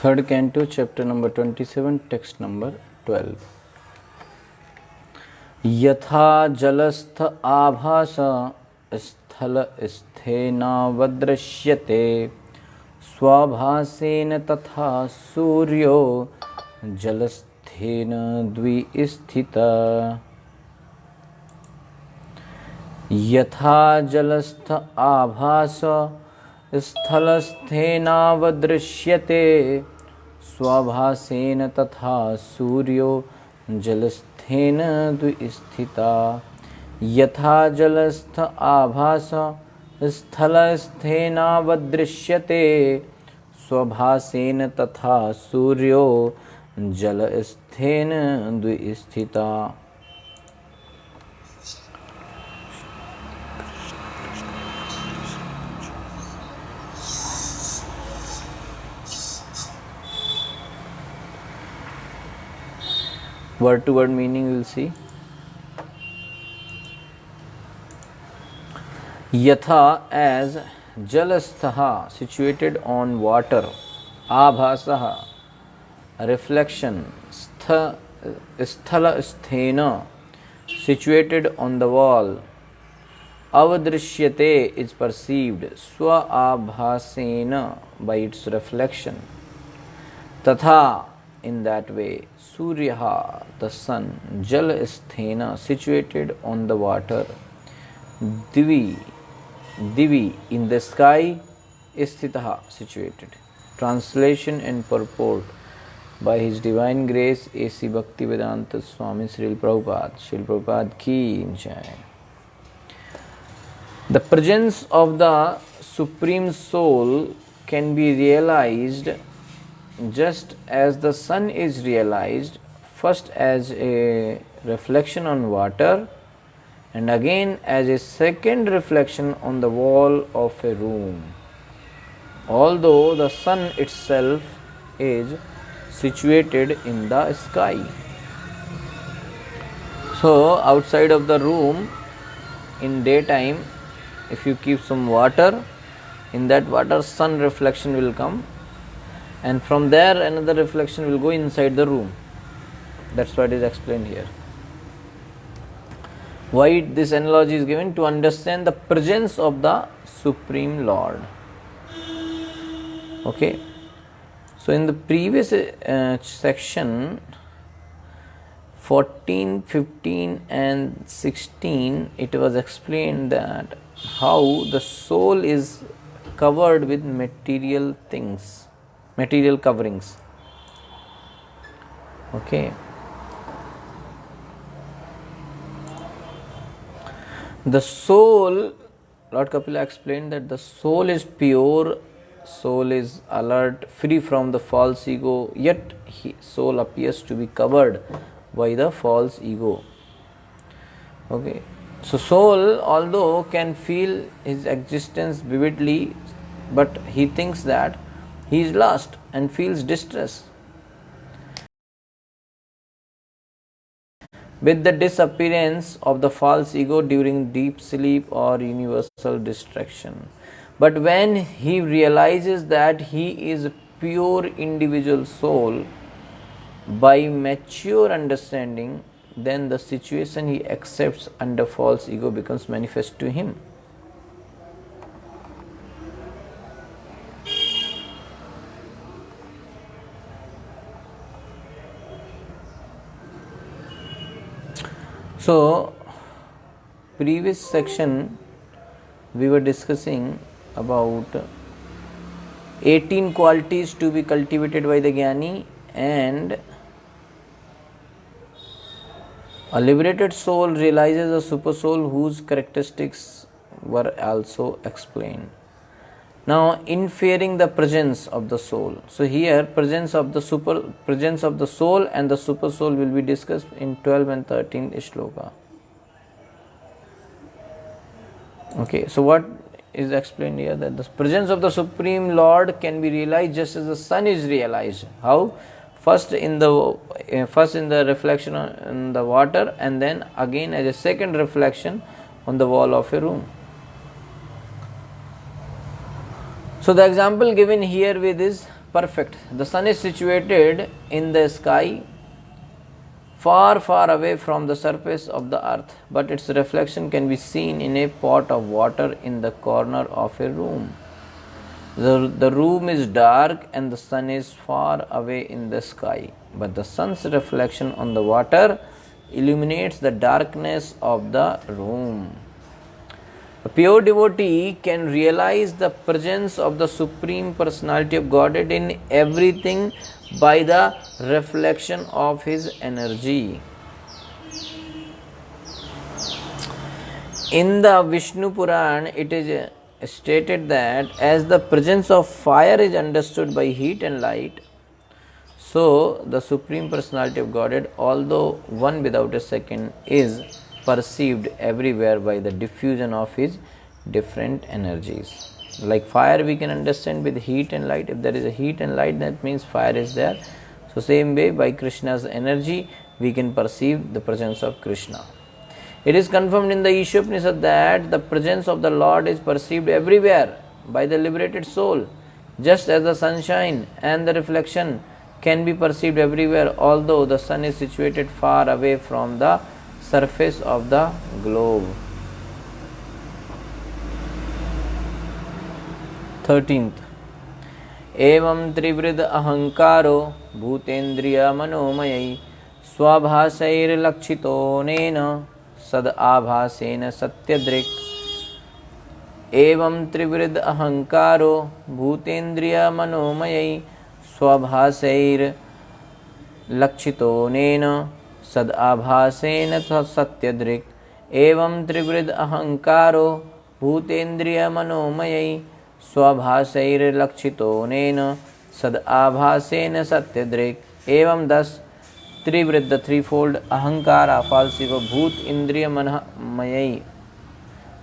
Third canto, chapter number 27, text number 12. यथा जलस्थ आभास स्थल स्थेनावदृश्यते स्वाभासेन तथा सूर्यो जलस्थेन द्विस्थितः. यथा जलस्थ आभास स्थलस्थेनावदृश्यते स्वाभासेन तथा सूर्यो जलस्थेन द्विस्थितः. यथा जलस्थ आभास स्थलस्थेनावदृश्यते स्वाभासेन तथा सूर्यो जलस्थेन द्विस्थितः. Word to word meaning we will see. Yatha, as jalastha, situated on water, abhasaha, reflection, sthala sthena, situated on the wall, avadrishyate, is perceived, swa abhasena, by its reflection, tatha, in that way, suryaha, the sun, jal sthena, situated on the water, divi, in the sky, sthitaha, situated. Translation and purport by His Divine Grace A.C. Bhaktivedanta Swami Srila Prabhupada. Srila Prabhupada ki jai. The presence of the Supreme Soul can be realized just as the sun is realized, first as a reflection on water and again as a second reflection on the wall of a room. Although the sun itself is situated in the sky. So, outside of the room, in daytime, if you keep some water, in that water sun reflection will come, and from there another reflection will go inside the room. That's what is explained here. Why this analogy is given? To understand the presence of the Supreme Lord. Okay. So in the previous section 14, 15 and 16, it was explained that how the soul is covered with material things, material coverings. Okay. The soul, Lord Kapila explained that the soul is pure, soul is alert, free from the false ego, yet soul appears to be covered by the false ego. Okay. So soul, although can feel his existence vividly, but he thinks that he is lost and feels distress. With the disappearance of the false ego during deep sleep or universal distraction. But when he realizes that he is a pure individual soul, by mature understanding, then the situation he accepts under false ego becomes manifest to him. So, previous section we were discussing about 18 qualities to be cultivated by the Jnani, and a liberated soul realizes a super soul whose characteristics were also explained. Now, in fearing the presence of the soul. So here presence of the soul and the super soul will be discussed in 12 and 13 shloka. Okay, so what is explained here? That the presence of the Supreme Lord can be realized just as the sun is realized. How? First in the reflection on the water, and then again as a second reflection on the wall of a room. So the example given here with is perfect. The sun is situated in the sky far, far away from the surface of the earth, but its reflection can be seen in a pot of water in the corner of a room. The room is dark and the sun is far away in the sky, but the sun's reflection on the water illuminates the darkness of the room. A pure devotee can realize the presence of the Supreme Personality of Godhead in everything by the reflection of his energy. In the Vishnu Puran, it is stated that as the presence of fire is understood by heat and light, so the Supreme Personality of Godhead, although one without a second, is perceived everywhere by the diffusion of his different energies. Like fire we can understand with heat and light. If there is a heat and light, that means fire is there. So same way, by Krishna's energy we can perceive the presence of Krishna. It is confirmed in the Ishopanishad that the presence of the Lord is perceived everywhere by the liberated soul, just as the sunshine and the reflection can be perceived everywhere, although the sun is situated far away from the surface of the globe. 13th. एवं त्रिवृद अहंकारो भूतेन्द्रिय मनोमयै स्वभासैर्लक्षितोनेन सद आभासेन सत्यदृक्. एवं त्रिवृद अहंकारो भूतेन्द्रिय मनोमयै स्वभासैर्लक्षितोनेन सद आभासेन सत्यदृक्. एवं त्रिवृद अहंकारो भूतेन्द्रिय मनोमयै स्वभासैर्लक्षितोनेन सद आभासेन सत्यदृक्. एवं 10. त्रिवृद्ध थ्रीफोल्ड अहंकार false ego bhoot indriya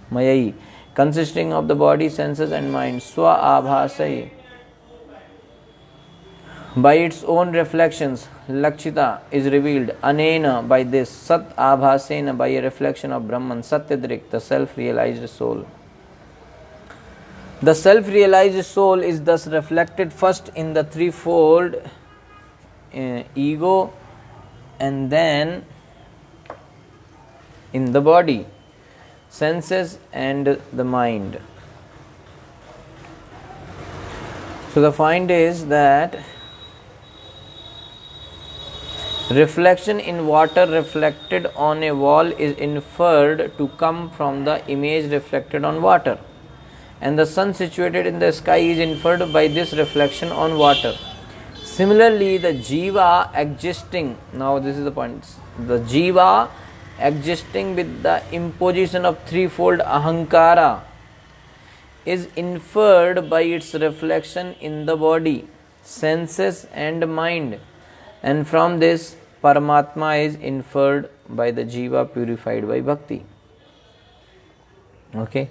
mayai consisting of the body, senses and mind. Swa abhasai by its own reflections. Lakshita is revealed. Anena by this. Sat abhasena by a reflection of Brahman. Satyadrik the self-realized soul. The self-realized soul is thus reflected first in the threefold ego and then in the body, senses and the mind. So the point is that reflection in water reflected on a wall is inferred to come from the image reflected on water, and the sun situated in the sky is inferred by this reflection on water. Similarly, the jiva existing, now this is the point, the jiva existing with the imposition of threefold ahankara is inferred by its reflection in the body, senses and mind, and from this Paramatma is inferred by the jiva purified by bhakti. Okay.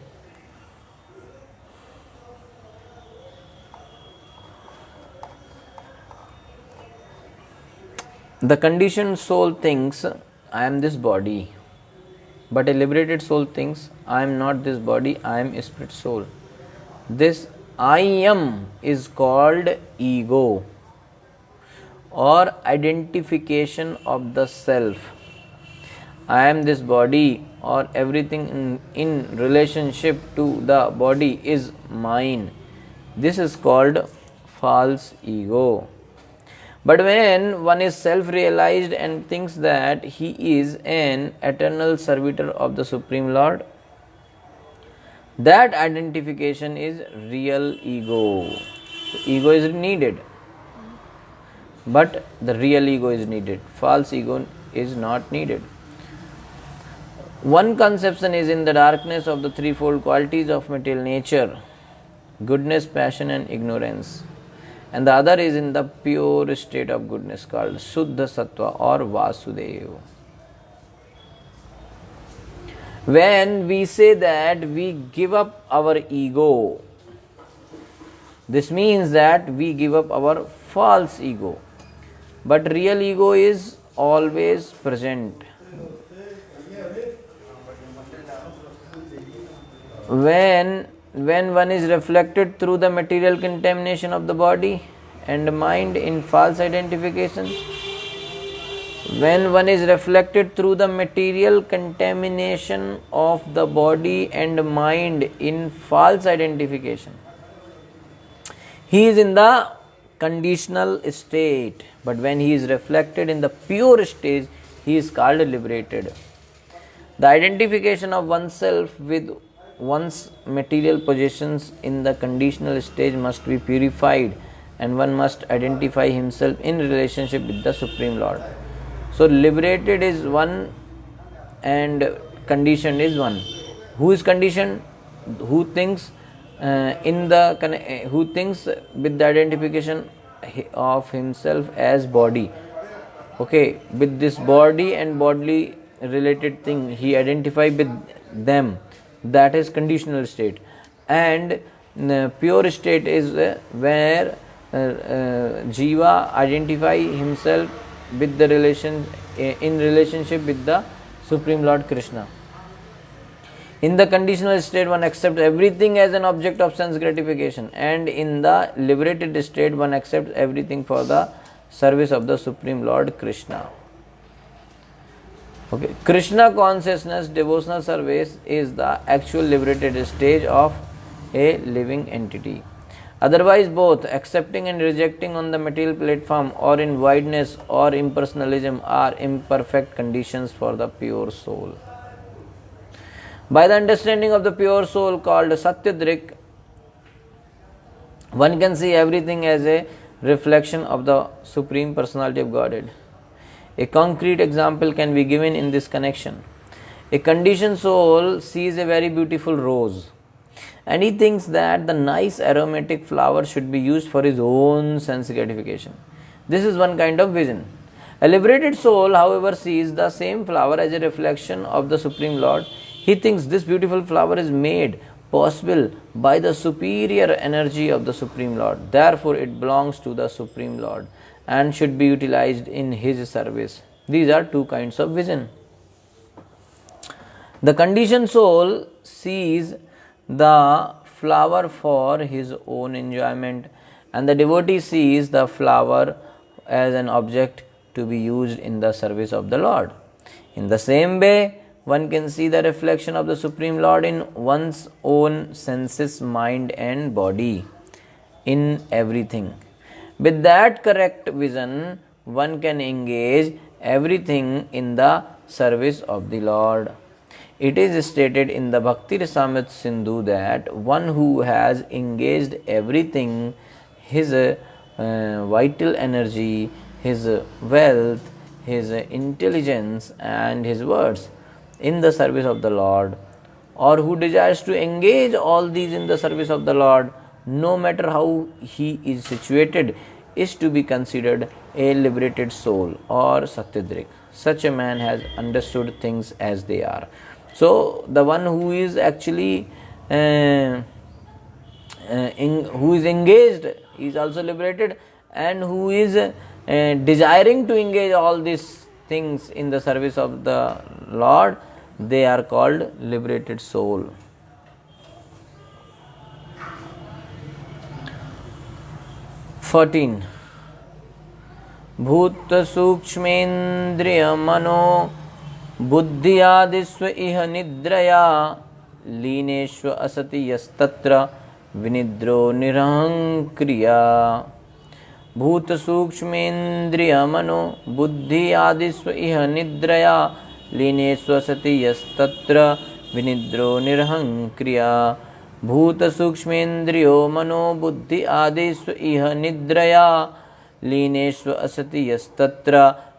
The conditioned soul thinks, I am this body. But a liberated soul thinks, I am not this body, I am a spirit soul. This I am is called ego or identification of the self. I am this body or everything in relationship to the body is mine. This is called false ego. But when one is self-realized and thinks that he is an eternal servitor of the Supreme Lord, that identification is real ego. So ego is needed, but the real ego is needed. False ego is not needed. One conception is in the darkness of the threefold qualities of material nature, goodness, passion and ignorance. And the other is in the pure state of goodness called Shuddha Sattva or Vasudeva. When we say that we give up our ego, this means that we give up our false ego. But real ego is always present. When one is reflected through the material contamination of the body and mind in false identification. When one is reflected through the material contamination of the body and mind in false identification, he is in the conditional state. But when he is reflected in the pure stage, he is called liberated. The identification of oneself with one's material possessions in the conditional stage must be purified, and one must identify himself in relationship with the Supreme Lord. So liberated is one and conditioned is one. Who is conditioned? Who thinks who thinks with the identification of himself as body. Okay, with this body and bodily related thing, he identify with them. That is conditional state. And pure state is where Jiva identify himself with the in relationship with the Supreme Lord Krishna. In the conditional state, one accepts everything as an object of sense gratification, and in the liberated state, one accepts everything for the service of the Supreme Lord Krishna. Okay, Krishna consciousness devotional service is the actual liberated stage of a living entity. Otherwise, both accepting and rejecting on the material platform or in wideness or impersonalism are imperfect conditions for the pure soul. By the understanding of the pure soul called Satyadrik, one can see everything as a reflection of the Supreme Personality of Godhead. A concrete example can be given in this connection. A conditioned soul sees a very beautiful rose, and he thinks that the nice aromatic flower should be used for his own sense gratification. This is one kind of vision. A liberated soul, however, sees the same flower as a reflection of the Supreme Lord. He thinks this beautiful flower is made possible by the superior energy of the Supreme Lord. Therefore, it belongs to the Supreme Lord and should be utilized in his service. These are two kinds of vision. The conditioned soul sees the flower for his own enjoyment, and the devotee sees the flower as an object to be used in the service of the Lord. In the same way, one can see the reflection of the Supreme Lord in one's own senses, mind and body, in everything. With that correct vision, one can engage everything in the service of the Lord. It is stated in the Bhakti Rasamrita Sindhu that one who has engaged everything, his vital energy, his wealth, his intelligence and his words in the service of the Lord, or who desires to engage all these in the service of the Lord, no matter how he is situated, is to be considered a liberated soul or Satyadrik. Such a man has understood things as they are. So the one who is actually who is engaged is also liberated, and who is desiring to engage all these things in the service of the Lord, they are called liberated soul. (14) भूत सूक्ष्मेन्द्रिय मनो बुद्धियादिस्व इह निद्रया लीनेष्व असति यस्तत्र विनिद्रो निरहंक्रिया. भूत सूक्ष्मेन्द्रिय मनो बुद्धियादिस्व इह निद्रया लीनेष्व असति यस्तत्र विनिद्रो निरहंक्रिया. भूत सूक्ष्मेन्द्रियो मनो बुद्धि आदिस्व इह निद्रया लीनेष्व असति यस्तत्र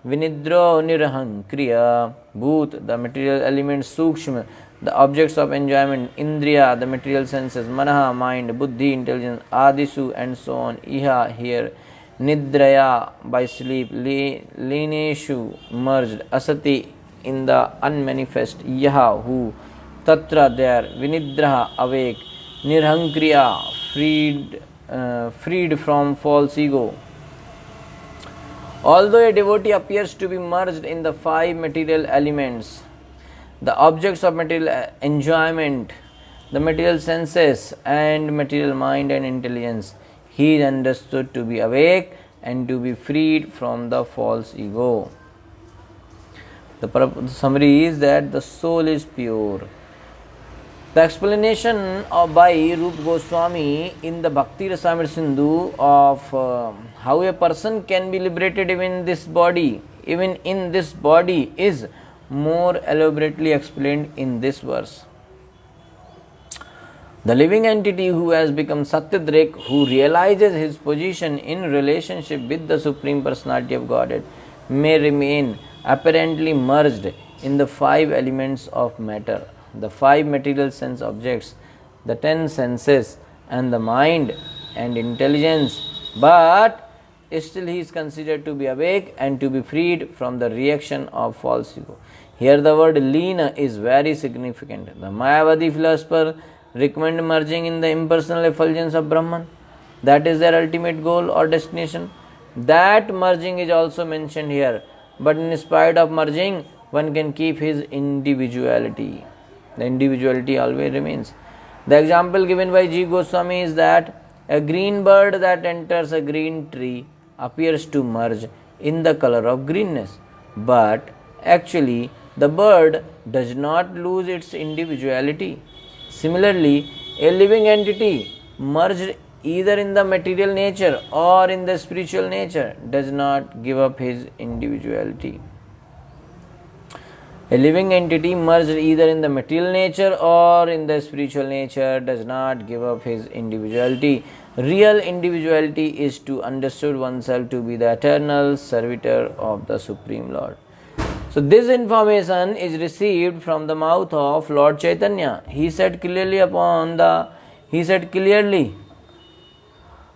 vinidro nirahangkriya. Bhut, the material elements; sukshma, the objects of enjoyment; indriya, the material senses; manaha, mind; buddhi, intelligence; adisu, and so on; iha, here; nidraya, by sleep; lineshu, merged; asati, in the unmanifest; yaha, who; tatra, there; vinidraha, awake; nirahangkriya, freed from false ego. Although a devotee appears to be merged in the five material elements, the objects of material enjoyment, the material senses and material mind and intelligence, he is understood to be awake and to be freed from the false ego. The summary is that the soul is pure. The explanation by Rupa Goswami in the Bhakti Rasamrita Sindhu of how a person can be liberated even in this body is more elaborately explained in this verse. The living entity who has become Satyadrik, who realizes his position in relationship with the Supreme Personality of Godhead, may remain apparently merged in the 5 elements of matter, the 5 material sense objects, the 10 senses, and the mind and intelligence, but still he is considered to be awake and to be freed from the reaction of false ego. Here the word Leena is very significant. The Mayavadi philosopher recommend merging in the impersonal effulgence of Brahman. That is their ultimate goal or destination. That merging is also mentioned here, but in spite of merging, one can keep his individuality. The individuality always remains. The example given by G. Goswami is that a green bird that enters a green tree appears to merge in the color of greenness, but actually the bird does not lose its individuality. Similarly, a living entity merged either in the material nature or in the spiritual nature does not give up his individuality. A living entity merged either in the material nature or in the spiritual nature does not give up his individuality. Real individuality is to understand oneself to be the eternal servitor of the Supreme Lord. So this information is received from the mouth of Lord Chaitanya. He said clearly upon the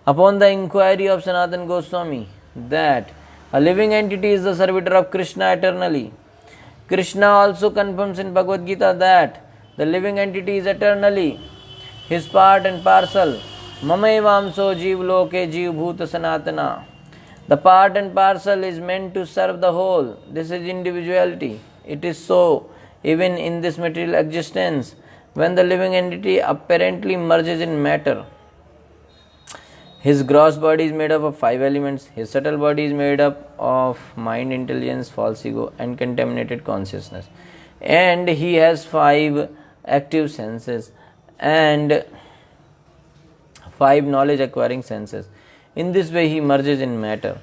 inquiry of Sanatana Goswami that a living entity is the servitor of Krishna eternally. Krishna also confirms in Bhagavad Gita that the living entity is eternally his part and parcel. Mamaivamso Jeev Loke Jeev Bhuta Sanatana. The part and parcel is meant to serve the whole. This is individuality. It is so even in this material existence when the living entity apparently merges in matter. His gross body is made up of 5 elements. His subtle body is made up of mind, intelligence, false ego, and contaminated consciousness. And he has 5 active senses and 5 knowledge acquiring senses. In this way he merges in matter.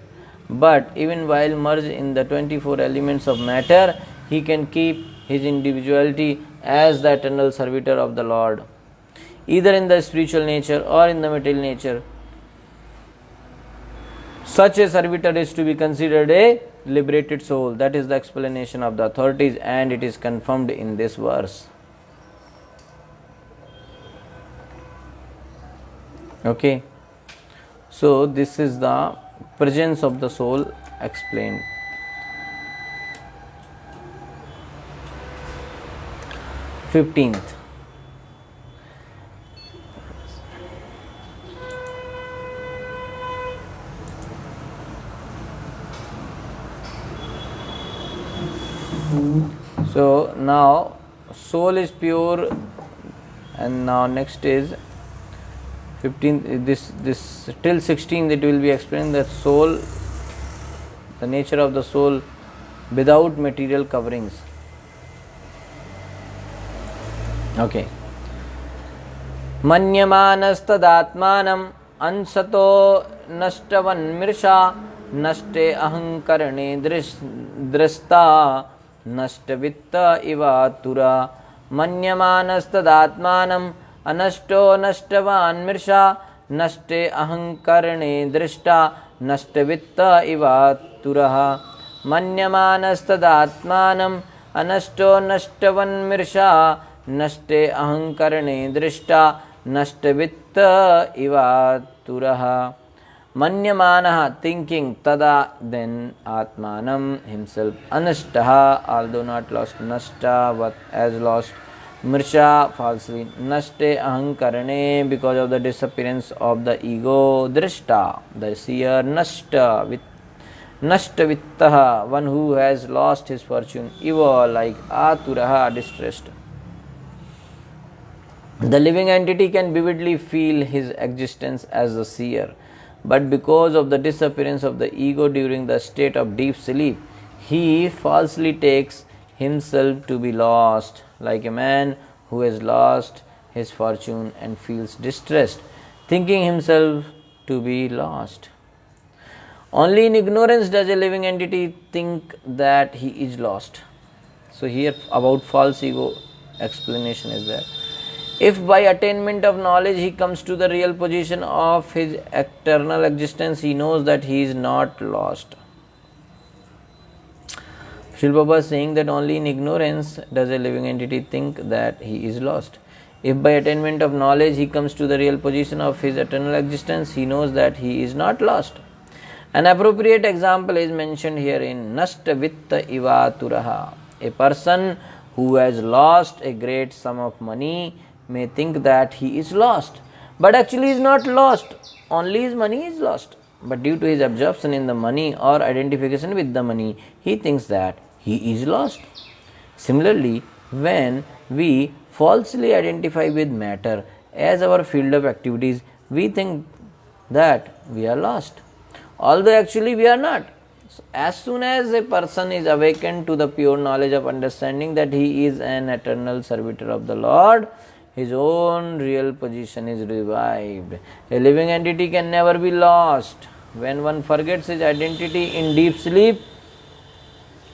But even while merged in the 24 elements of matter, he can keep his individuality as the eternal servitor of the Lord, either in the spiritual nature or in the material nature. Such a servitor is to be considered a liberated soul. That is the explanation of the authorities, and it is confirmed in this verse. Okay. So this is the presence of the soul explained. 15th. So now soul is pure, and now next is 15th. This till 16th it will be explained that soul, the nature of the soul without material coverings. Okay. Manyamanastadaatmanam ansato nashtavanmirsha nashte ahankarane drista nashtavitta ivatura. Manyamanastadaatmanam अनष्टो नष्टवान् मृषा नष्टे अहंकरणे दृष्टा नष्टवित्त इवातुरः. मन्यमानस्तदात्मानम् अनष्टो नष्टवन्मृषा नष्टे अहंकरणे दृष्टा नष्टवित्त इवातुरः. Manyamanah, thinking, tada, then atmanam, himself, anashtaha, although not lost, nashta, but as lost, Mirsha, falsely, Nashte ahankarane, because of the disappearance of the ego, Drishta, the seer, Nashta, with Nashtavittaha, one who has lost his fortune, Iva, like Aturaha, distressed. The living entity can vividly feel his existence as the seer. but because of the disappearance of the ego during the state of deep sleep, he falsely takes himself to be lost, like a man who has lost his fortune and feels distressed, thinking himself to be lost. Only in ignorance does a living entity think that he is lost. So here about false ego explanation is there. If by attainment of knowledge he comes to the real position of his eternal existence, he knows that he is not lost. Srila Prabhupada is saying that only in ignorance does a living entity think that he is lost. If by attainment of knowledge he comes to the real position of his eternal existence, he knows that he is not lost. An appropriate example is mentioned here in Nashta Vitta Ivaturaha. A person who has lost a great sum of money may think that he is lost, but actually is not lost, only his money is lost. But due to his absorption in the money or identification with the money, he thinks that he is lost. Similarly, when we falsely identify with matter as our field of activities, we think that we are lost, although actually we are not. So as soon as a person is awakened to the pure knowledge of understanding that he is an eternal servitor of the Lord, his own real position is revived. A living entity can never be lost. When one forgets his identity in deep sleep,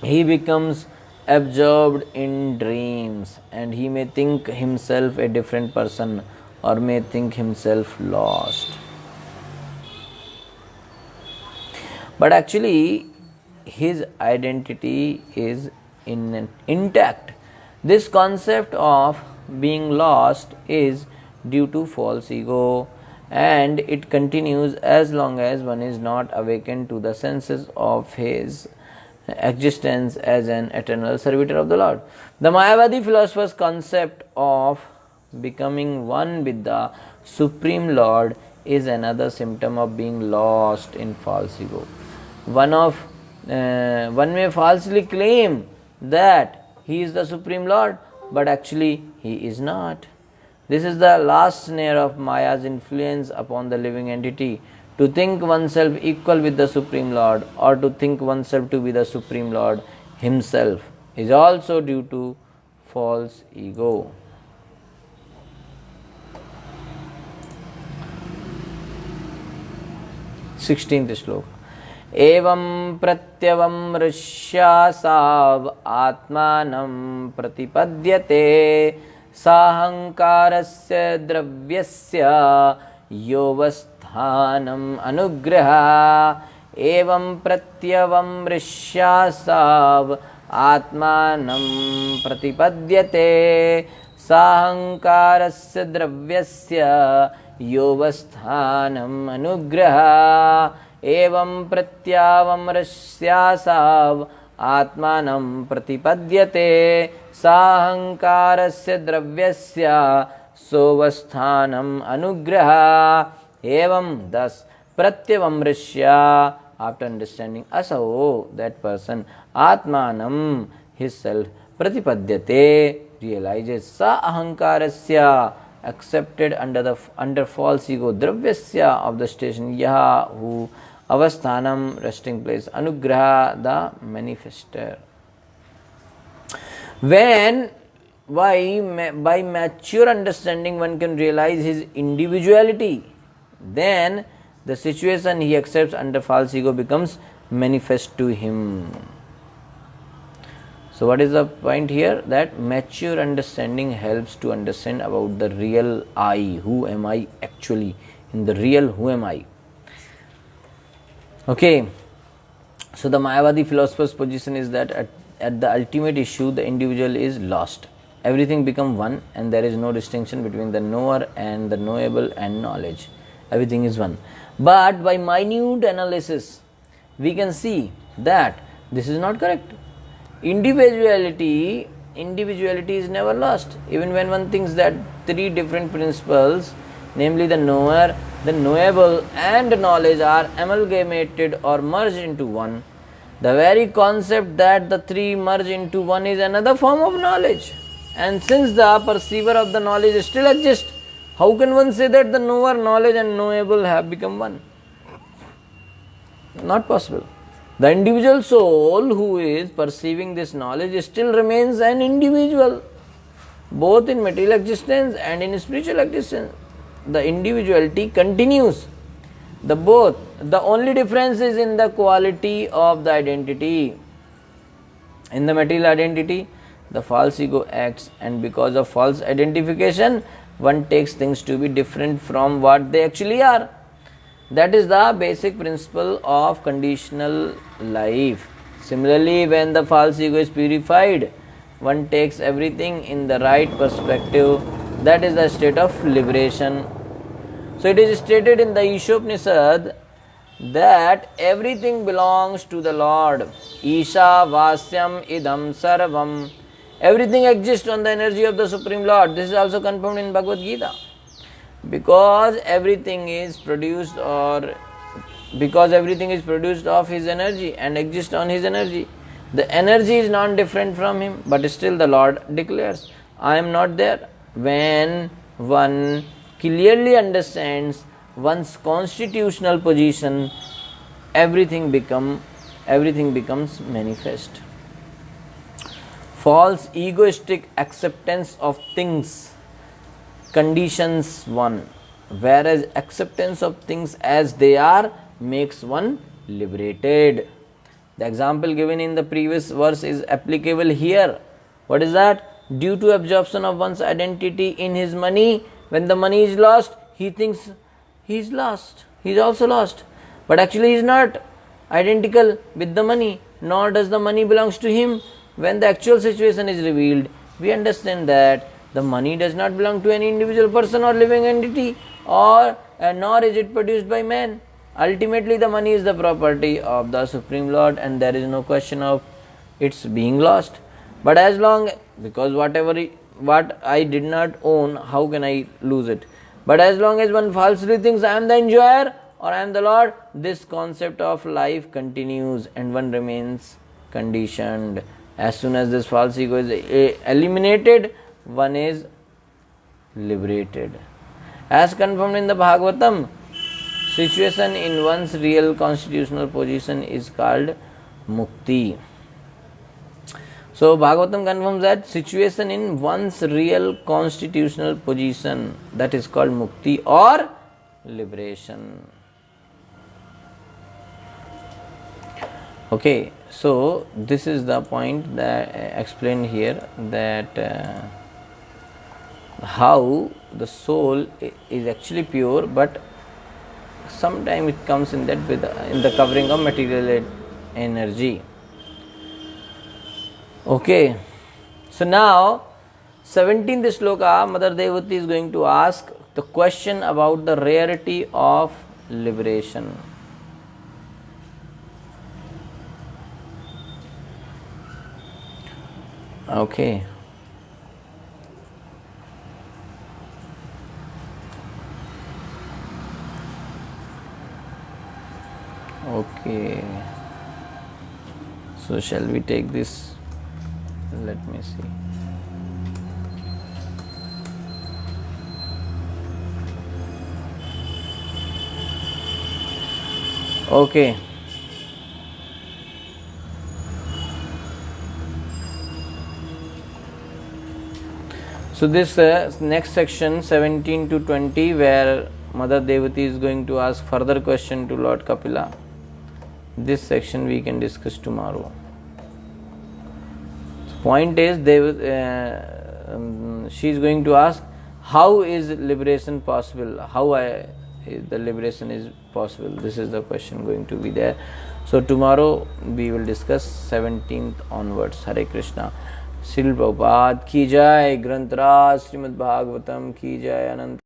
he becomes absorbed in dreams, and he may think himself a different person or may think himself lost. But actually his identity is intact. This concept of being lost is due to false ego, and it continues as long as one is not awakened to the senses of his existence as an eternal servitor of the Lord. The Mayavadi philosophers' concept of becoming one with the Supreme Lord is another symptom of being lost in false ego. One may falsely claim that he is the Supreme Lord, but actually he is not. This is the last snare of Maya's influence upon the living entity. To think oneself equal with the Supreme Lord, or to think oneself to be the Supreme Lord himself, is also due to false ego. 16th श्लोक. एवं प्रत्यवमृष्यासाव आत्मानं प्रतिपद्यते साहंकारस्य द्रव्यस्य योवस्थानम् अनुग्रह. एवं प्रत्यवमृष्यासाव आत्मानं प्रतिपद्यते साहंकारस्य द्रव्यस्य योवस्थानम् अनुग्रह. एवं प्रत्यावमृष्यासाव आत्मानं प्रतिपद्यते साहंकारस्य द्रव्यस्य सोवस्थानम् अनुग्रह. एवं thus pratyavamrishya, after understanding asavo, that person, atmanam, his self, pratipadyate, realizes, sa ahankarasya, accepted under false ego, dravyasya, of the station, yaha, who, avasthanam, resting place, anugraha, the manifester. When by mature understanding one can realize his individuality, then the situation he accepts under false ego becomes manifest to him. So what is the point here? That mature understanding helps to understand about the real I. Who am I actually? In the real, who am I? Okay. So the Mayavadi philosopher's position is that at the ultimate issue, the individual is lost. Everything becomes one, and there is no distinction between the knower and the knowable and knowledge. Everything is one. But by minute analysis, we can see that this is not correct. Individuality is never lost. Even when one thinks that three different principles, namely the knower, the knowable and knowledge, are amalgamated or merged into one, the very concept that the three merge into one is another form of knowledge. And since the perceiver of the knowledge still exists, how can one say that the knower, knowledge and knowable have become one? Not possible. The individual soul who is perceiving this knowledge still remains an individual, both in material existence and in spiritual existence. The individuality continues. The only difference is in the quality of the identity. In the material identity, the false ego acts, and because of false identification, one takes things to be different from what they actually are. That is the basic principle of conditional life. Similarly, when the false ego is purified, one takes everything in the right perspective. That is the state of liberation. So it is stated in the Ishopanishad that everything belongs to the Lord. Isha Vasyam Idam Sarvam. Everything exists on the energy of the Supreme Lord. This is also confirmed in Bhagavad Gita. Because everything is produced of His energy and exists on His energy. The energy is not different from Him, but still the Lord declares, I am not there. When one clearly understands one's constitutional position, everything becomes manifest. False egoistic acceptance of things conditions one, whereas acceptance of things as they are makes one liberated. The example given in the previous verse is applicable here. What is that? Due to absorption of one's identity in his money, when the money is lost, he thinks he is lost. He is also lost. But actually he is not identical with the money, nor does the money belongs to him. When the actual situation is revealed, we understand that the money does not belong to any individual person or living entity, nor is it produced by man. Ultimately, the money is the property of the Supreme Lord, and there is no question of its being lost. But as long, because what I did not own, how can I lose it? But as long as one falsely thinks I am the enjoyer or I am the Lord, this concept of life continues and one remains conditioned. As soon as this false ego is eliminated, one is liberated. As confirmed in the Bhagavatam, situation in one's real constitutional position is called mukti. So Bhagavatam confirms that situation in one's real constitutional position, that is called mukti or liberation. Okay, so this is the point that explained here, that how the soul is actually pure, but sometimes it comes in the covering of material energy. Okay, so now 17th shloka, Mother Devati is going to ask the question about the rarity of liberation. Okay. Okay. So shall we take this? Let me see. Okay. So this next section 17 to 20, where Mother Devati is going to ask further question to Lord Kapila. This section we can discuss tomorrow. Point is, she is going to ask, how is liberation possible? How the liberation is possible? This is the question going to be there. So tomorrow we will discuss 17th onwards. Hare Krishna. Srila Prabhupada ki jai, Granthras Srimad Bhagavatam ki jai, Anant